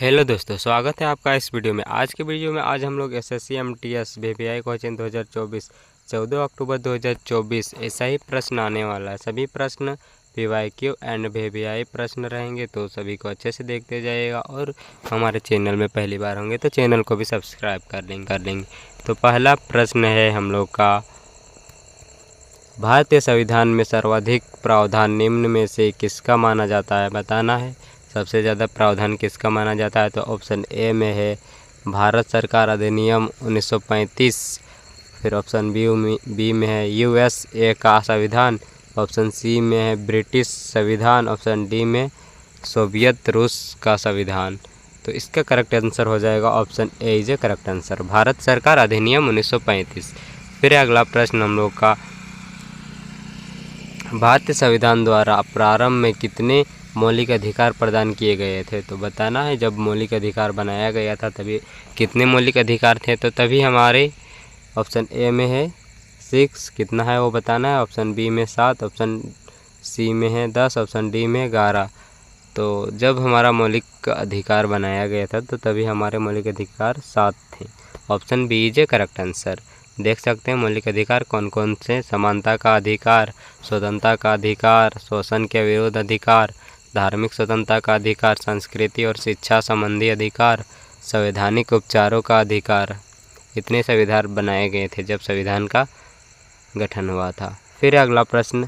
Hello दोस्तों, स्वागत है आपका इस वीडियो में। आज के वीडियो में आज हम लोग एसएससी एमटीएस वीवीआई क्वेश्चन 2024 14 अक्टूबर 2024 ऐसा ही प्रश्न आने वाला है। सभी प्रश्न पीवाईक्यू एंड वीवीआई प्रश्न रहेंगे, तो सभी को अच्छे से देखते जाइएगा। और हमारे चैनल में पहली बार होंगे तो चैनल को भी सब्सक्राइब कर लेंगे। तो पहला प्रश्न है हम लोग का, भारतीय संविधान में सर्वाधिक प्रावधान निम्न में से किसका माना जाता है, बताना है। सबसे ज़्यादा प्रावधान किसका माना जाता है, तो ऑप्शन ए में है भारत सरकार अधिनियम 1935, फिर ऑप्शन बी में है यूएसए का संविधान, ऑप्शन सी में है ब्रिटिश संविधान, ऑप्शन डी में सोवियत रूस का संविधान। तो इसका करेक्ट आंसर हो जाएगा option A is a correct answer, Bharat सरकार अधिनियम 1935। फिर अगला प्रश्न हम लोग का, भारतीय संविधान द्वारा प्रारंभ में कितने मौलिक अधिकार प्रदान किए गए थे, तो बताना है। जब मौलिक अधिकार बनाया गया था तभी कितने मौलिक अधिकार थे, तो तभी हमारे ऑप्शन ए में है 6, कितना है वो बताना है। ऑप्शन बी में 7, ऑप्शन सी में है 10, ऑप्शन डी में 11। तो जब हमारा मौलिक अधिकार बनाया गया था तो तभी हमारे मौलिक अधिकार 7 थे। Option B is a correct answer. देख सकते हैं मौलिक अधिकार कौन कौन से, समानता का अधिकार, स्वतंत्रता का अधिकार, शोषण के विरुद्ध अधिकार, धार्मिक स्वतंत्रता का अधिकार, संस्कृति और शिक्षा संबंधी अधिकार, संवैधानिक उपचारों का अधिकार। इतने संविधान बनाए गए थे जब संविधान का गठन हुआ था। फिर अगला प्रश्न,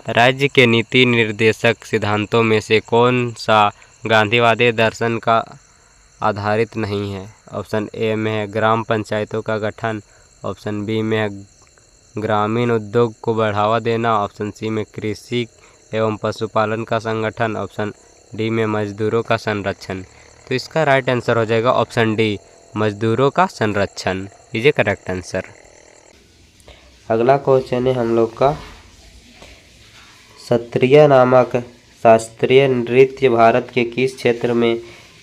राज्य के नीति निर्देशक सिद्धांतों में से कौन सा गांधीवादी दर्शन का आधारित नहीं है। ऑप्शन ए में है ग्राम पंचायतों का गठन, ऑप्शन बी में है ग्रामीण उद्योग को बढ़ावा देना, ऑप्शन सी में कृषि एवं पशुपालन का संगठन, ऑप्शन डी में मजदूरों का संरक्षण। तो इसका राइट आंसर हो जाएगा ऑप्शन डी, मजदूरों का संरक्षण इज ए करेक्ट आंसर। अगला क्वेश्चन है हम लोग का, सत्रिया नामक शास्त्रीय नृत्य भारत के किस क्षेत्र में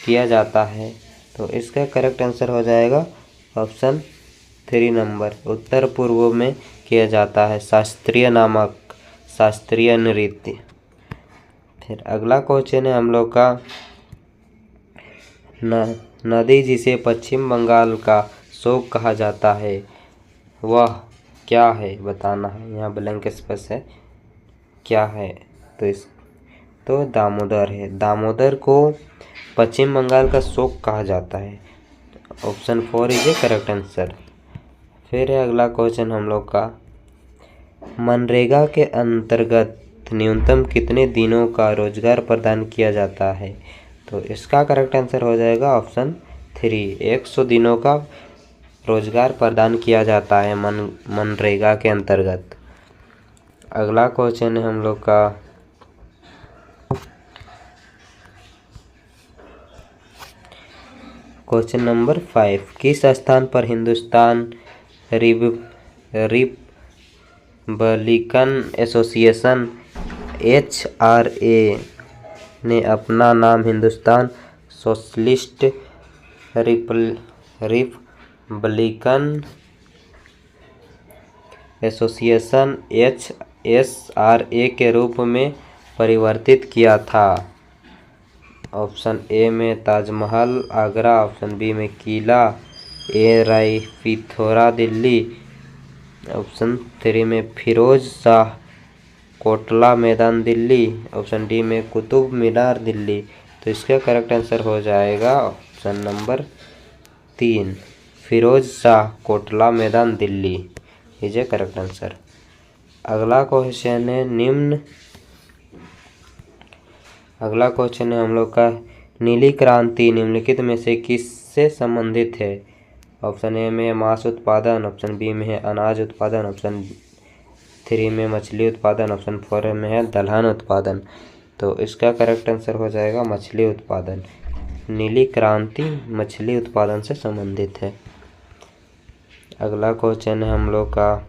किया जाता है, तो इसका करेक्ट आंसर हो जाएगा ऑप्शन 3 नंबर, उत्तर पूर्व में किया जाता है शास्त्रीय नामक शास्त्रीय नृत्य। फिर अगला क्वेश्चन है हम लोग का, नदी जिसे पश्चिम बंगाल का शोक कहा जाता है वह क्या है, बताना है। यहाँ ब्लैंक स्पेस है, क्या है, तो दामोदर है। दामोदर को पश्चिम बंगाल का शोक कहा जाता है। Option 4 is a correct answer. फिर है अगला क्वेश्चन हम लोग का, मनरेगा के अंतर्गत न्यूनतम कितने दिनों का रोजगार प्रदान किया जाता है, तो इसका करेक्ट आंसर हो जाएगा ऑप्शन 3, 100 दिनों का रोजगार प्रदान किया जाता है मनरेगा के अंतर्गत। अगला क्वेश्चन है हम लोग का, क्वेश्चन नंबर 5, किस स्थान पर हिंदुस्तान रिपब्लिकन एसोसिएशन HRA ने अपना नाम Hindustan socialist Republican association HSRA के रूप में परिवर्तित किया था। ऑप्शन ए में ताजमहल आगरा, ऑप्शन बी में किला ए राय पिथौरा दिल्ली, ऑप्शन 3 में फिरोज शाह कोटला मैदान दिल्ली, ऑप्शन डी में कुतुब मीनार दिल्ली। तो इसका करेक्ट आंसर हो जाएगा ऑप्शन नंबर 3, फिरोज शाह कोटला मैदान Delhi is a correct answer. अगला क्वेश्चन है हम लोग का, नीली क्रांति निम्नलिखित में से किससे संबंधित है। ऑप्शन ए में मांस उत्पादन, ऑप्शन बी में है अनाज उत्पादन, ऑप्शन 3 में मछली उत्पादन, ऑप्शन 4 में है दलहन उत्पादन। तो इसका करेक्ट आंसर हो जाएगा मछली उत्पादन। नीली क्रांति मछली उत्पादन से संबंधित है। अगला क्वेश्चन है हम लोग का,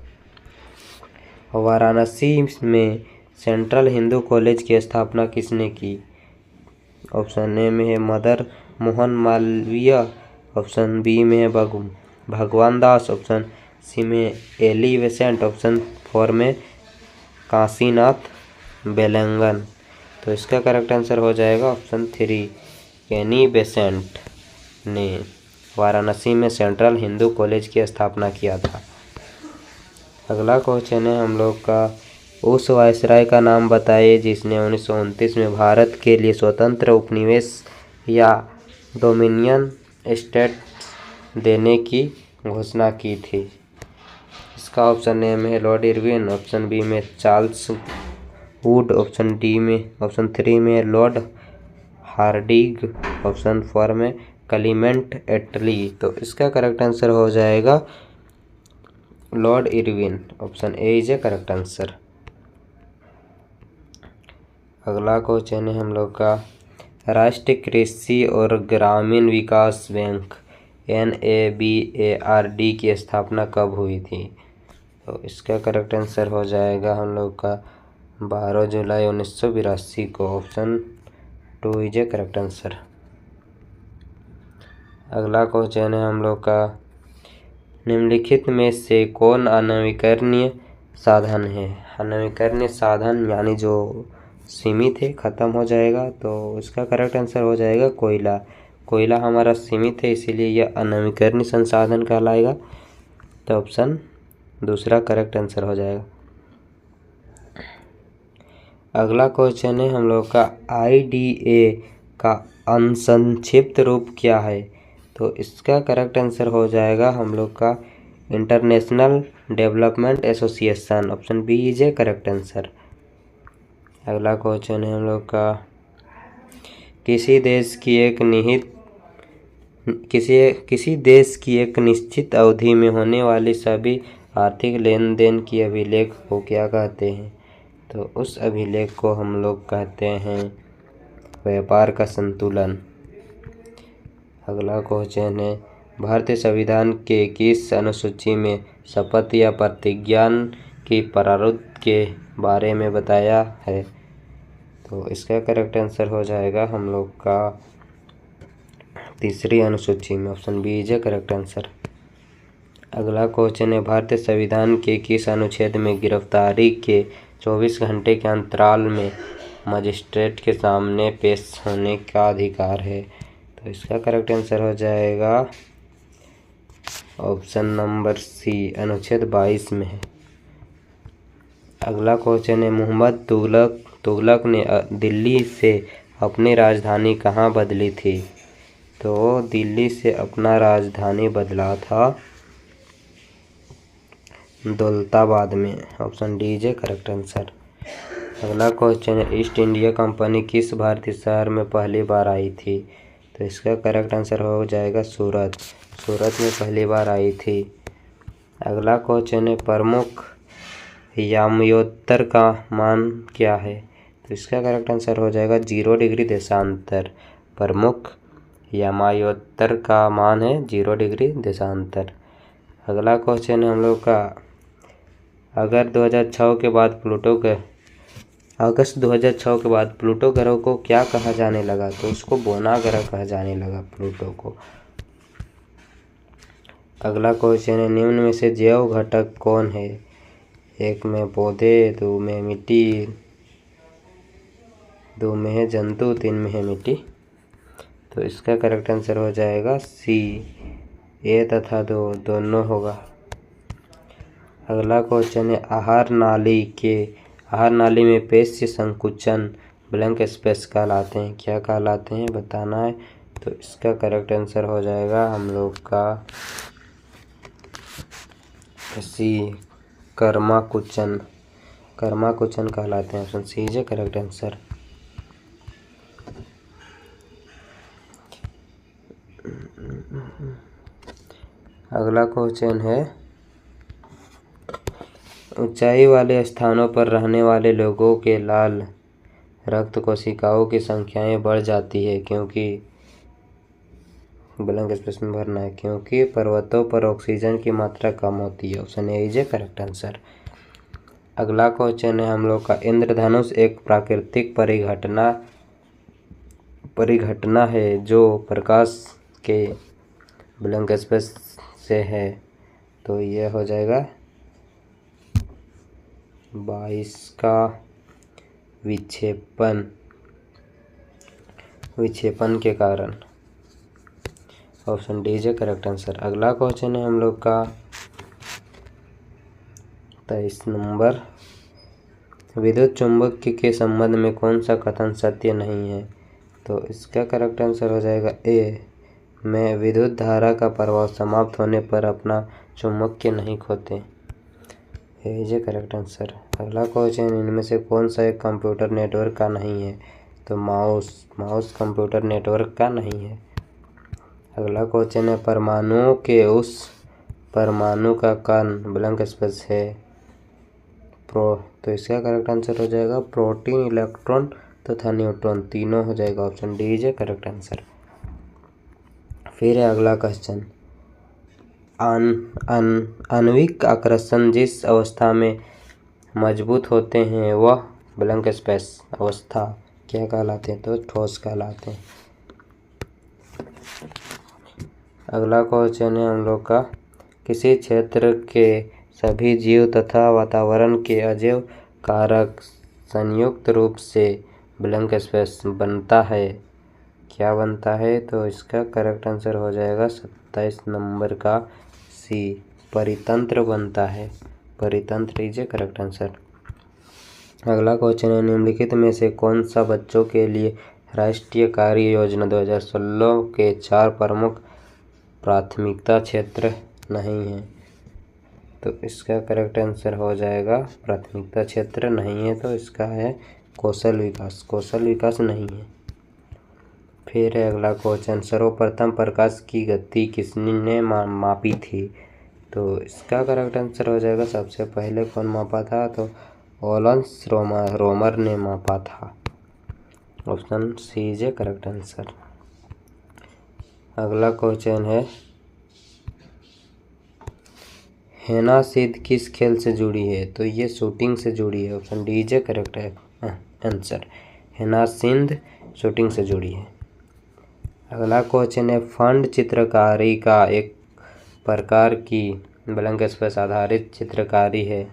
वाराणसी में सेंट्रल हिंदू कॉलेज की स्थापना किसने की। ऑप्शन ए में है मदर मोहन मालवीय, ऑप्शन बी में है भगवान दास, ऑप्शन सी में एली वेसेंट, ऑप्शन 4 में काशीनाथ बेलंगन। तो इसका करेक्ट आंसर हो जाएगा ऑप्शन 3, एनी बेसेंट ने वाराणसी में सेंट्रल हिंदू कॉलेज की स्थापना किया था। अगला क्वेश्चन है हम लोग का, उस वायसराय का नाम बताइए जिसने 1929 में भारत के लिए स्वतंत्र उपनिवेश या डोमिनियन स्टेट देने की घोषणा की थी। इसका ऑप्शन ए में लॉर्ड इरविन, ऑप्शन बी में चार्ल्स वुड, ऑप्शन 3 में लॉर्ड हार्डिंग, ऑप्शन 4 में क्लीमेंट एटली। तो इसका करेक्ट आंसर हो जाएगा Lord Irwin, option A is a correct answer. अगला क्वेश्चन है हम लोग का, राष्ट्रीय कृषि और ग्रामीण विकास बैंक NABARD की स्थापना कब हुई थी? तो इसका करेक्ट आंसर हो जाएगा हम लोग का 12 जुलाई 1982 को, option 2 is a correct answer. अगला क्वेश्चन है हम लोग का, निम्नलिखित में से कौन अनवीकरणीय साधन है? अनवीकरणीय साधन यानी जो सीमित है, ख़त्म हो जाएगा, तो इसका करेक्ट आंसर हो जाएगा कोयला। कोयला हमारा सीमित है, इसीलिए यह अनवीकरणीय संसाधन कहलाएगा। तो ऑप्शन दूसरा करेक्ट आंसर हो जाएगा। अगला क्वेश्चन है हम लोग का, IDA का संक्षिप्त रूप क्या है? तो इसका करेक्ट आंसर हो जाएगा हम लोग का International Development Association, option B is a correct answer. अगला क्वेश्चन है हम लोग का, किसी देश की एक निश्चित अवधि में होने वाली सभी आर्थिक लेन देन की अभिलेख को क्या कहते हैं? तो उस अभिलेख को हम लोग कहते हैं व्यापार का संतुलन। अगला क्वेश्चन है, भारतीय संविधान के किस अनुसूची में शपथ या प्रतिज्ञा की प्रारूप के बारे में बताया है? तो इसका करेक्ट आंसर हो जाएगा हम लोग का तीसरी अनुसूची में, option B is a correct answer. अगला क्वेश्चन है, भारतीय संविधान के किस अनुच्छेद में गिरफ्तारी के 24 घंटे के अंतराल में मजिस्ट्रेट के सामने पेश होने का अधिकार है? तो इसका करेक्ट आंसर हो जाएगा ऑप्शन नंबर सी, अनुच्छेद 22 में है। अगला क्वेश्चन है, मोहम्मद तुगलक ने दिल्ली से अपनी राजधानी कहाँ बदली थी? तो दिल्ली से अपना राजधानी बदला था दौलताबाद में, option D is a correct answer. अगला क्वेश्चन है, ईस्ट इंडिया कंपनी किस भारतीय शहर में पहली बार आई थी? तो इसका करेक्ट आंसर हो जाएगा सूरत में पहली बार आई थी। अगला क्वेश्चन है, प्रमुख याम्योत्तर का मान क्या है? तो इसका करेक्ट आंसर हो जाएगा 0 डिग्री देशांतर। प्रमुख यामायोत्तर का मान है 0 डिग्री देशांतर। अगला क्वेश्चन है हम लोग का, अगर 2006 के बाद अगस्त 2006 के बाद प्लूटो ग्रह को क्या कहा जाने लगा? तो उसको बोना ग्रह कहा जाने लगा प्लूटो को। अगला क्वेश्चन है, निम्न में से जैव घटक कौन है? 1 में पौधे, 2 में मिट्टी, 2 में है जंतु, 3 में है मिट्टी। तो इसका करेक्ट आंसर हो जाएगा सी, ए तथा 2 दोनों होगा। अगला क्वेश्चन है, आहार नाली में पेशी संकुचन ब्लैंक स्पेस कहलाते हैं, क्या कहलाते हैं बताना है। तो इसका करेक्ट आंसर हो जाएगा हम लोग का सी, कर्माकुचन कहलाते हैं, option C is a correct answer. अगला क्वेश्चन है, ऊंचाई वाले स्थानों पर रहने वाले लोगों के लाल रक्त कोशिकाओं की संख्याएं बढ़ जाती है क्योंकि ब्लैंक स्पेस में भरना है, क्योंकि पर्वतों पर ऑक्सीजन की मात्रा कम होती है, option A is a correct answer. अगला क्वेश्चन है हम लोग का, इंद्रधनुष एक प्राकृतिक परिघटना है जो प्रकाश के ब्लैंक स्पेस से है। तो यह हो जाएगा 22 का विक्षेपण। विक्षेपण के कारण। Option D is correct answer. अगला क्वेश्चन है हम लोग का 23 नंबर। विद्युत चुंबक के संबंध में कौन सा कथन सत्य नहीं है? तो इसका करेक्ट आंसर हो जाएगा ए, में विद्युत धारा का प्रभाव समाप्त होने पर अपना चुंबकीय नहीं खोते। ए इज करेक्ट आंसर। अगला क्वेश्चन, इनमें से कौन सा एक कंप्यूटर नेटवर्क का नहीं है? तो माउस कंप्यूटर नेटवर्क का नहीं है। अगला क्वेश्चन है, परमाणुओं के उस परमाणु का कण ब्लैंक स्पेस है तो इसका करेक्ट आंसर हो जाएगा प्रोटीन, इलेक्ट्रॉन तथा न्यूट्रॉन, तीनों हो जाएगा। Option D is correct answer. फिर है अगला क्वेश्चन, आणविक आकर्षण जिस अवस्था में मजबूत होते हैं वह ब्लैंक स्पेस अवस्था क्या कहलाते हैं? तो ठोस कहलाते हैं। अगला क्वेश्चन है हम लोग का, किसी क्षेत्र के सभी जीव तथा वातावरण के अजैव कारक संयुक्त रूप से ब्लैंक स्पेस बनता है, क्या बनता है? तो इसका करेक्ट आंसर हो जाएगा 27 नंबर का सी, परितंत्र बनता है। परितंत्र इज करेक्ट आंसर। अगला क्वेश्चन है, निम्नलिखित में से कौन सा बच्चों के लिए राष्ट्रीय कार्य योजना 2016 के 4 प्रमुख प्राथमिकता क्षेत्र नहीं है? तो इसका करेक्ट आंसर हो जाएगा प्राथमिकता क्षेत्र नहीं है, तो इसका है कौशल विकास। कौशल विकास नहीं है। फिर है अगला क्वेश्चन, सर्वप्रथम प्रकाश की गति किसने मापी थी? तो इसका करेक्ट आंसर हो जाएगा, सबसे पहले कौन मापा था? तो ओलन्स रोमर ने मापा था। Option C is correct answer. अगला क्वेश्चन है, हेना सिद्ध किस खेल से जुड़ी है? तो ये शूटिंग से जुड़ी है। ऑप्शन डी इज करेक्ट है आंसर। हेना सिंध शूटिंग से जुड़ी है। अगला क्वेश्चन है, फंड चित्रकारी का एक प्रकार की ब्लैंक स्पेस आधारित चित्रकारी है,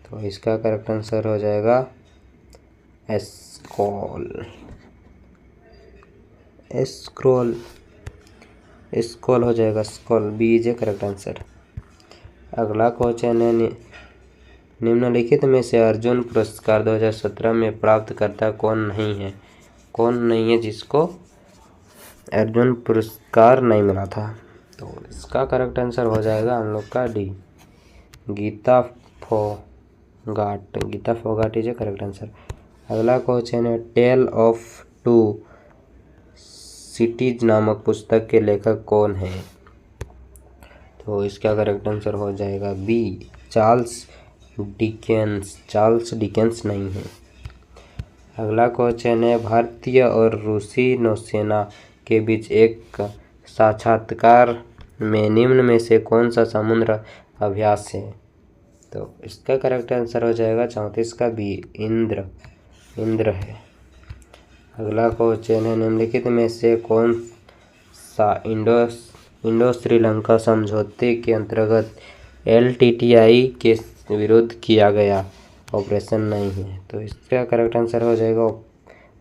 तो इसका करेक्ट आंसर हो जाएगा स्क्रॉल हो जाएगा, scroll, B is correct answer. अगला क्वेश्चन है, निम्नलिखित में से अर्जुन पुरस्कार 2017 में प्राप्तकर्ता कौन नहीं है? कौन नहीं है जिसको अर्जुन पुरस्कार नहीं मिला था? तो इसका करेक्ट आंसर हो जाएगा हम लोग का D, Geeta Phogat is correct answer. अगला क्वेश्चन है, टेल ऑफ टू सिटीज नामक पुस्तक के लेखक कौन है? तो इसका करेक्ट आंसर हो जाएगा बी, चार्ल्स डिकेंस नहीं है। अगला क्वेश्चन है, भारतीय और रूसी नौसेना के बीच एक साक्षात्कार में निम्न में से कौन सा समुद्र अभ्यास है? तो इसका करेक्ट आंसर हो जाएगा 34 का बी, इंद्र है। अगला क्वेश्चन है, निम्नलिखित में से कौन सा इंडो श्रीलंका समझौते के अंतर्गत LTTI के विरुद्ध किया गया ऑपरेशन नहीं है? तो इसका करेक्ट आंसर हो जाएगा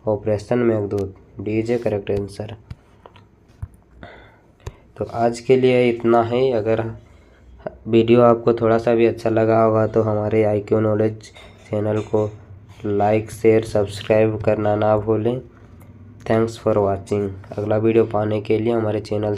operation Meghdoot, D is correct answer. तो आज के लिए इतना है। अगर वीडियो आपको थोड़ा सा भी अच्छा लगा होगा तो हमारे IQ नॉलेज चैनल को लाइक, शेयर, सब्सक्राइब करना ना भूलें। Thanks for watching. अगला वीडियो पाने के लिए हमारे चैनल